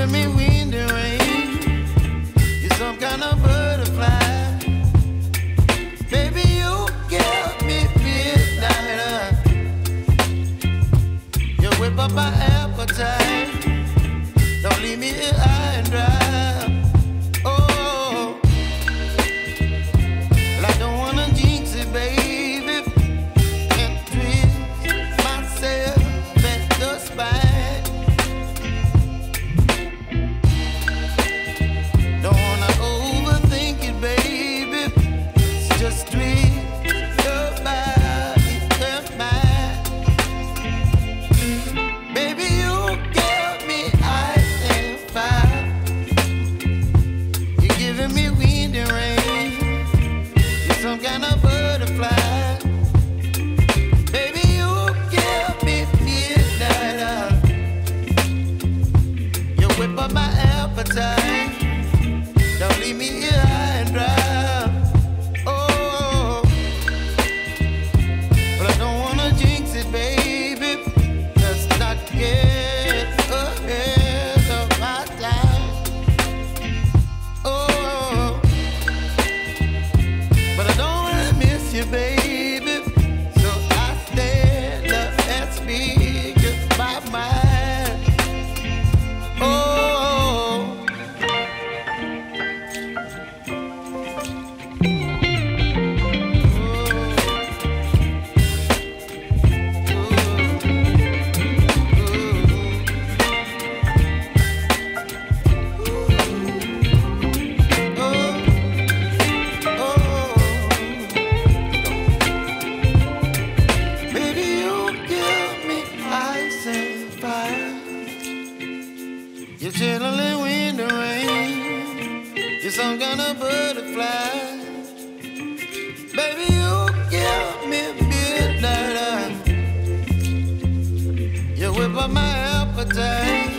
giving me wind and rain. You're some kind of butterfly. Baby, you give me midnight. You whip up my appetite. Don't leave me here high and dry. Oh, well, I don't wanna jinx it, baby, and twist myself at the spine. Don't wanna overthink it, baby. It's just twist your body and mine. Baby, you give me ice and fire. You're giving me wind and rain. You're some kind of butterfly. Baby, you give me midnight. You whip up my appetite. Don't leave me here high and dry. Oh, but I don't wanna jinx it, baby. Let's not get ahead of my time. Oh, but I don't wanna miss you, baby. So I stand up and speak my mind. Oh. Baby, you give me ice and fire. You're chilling wind and rain. You're some kind of butterfly. Baby, you give me midnight. You whip up my appetite.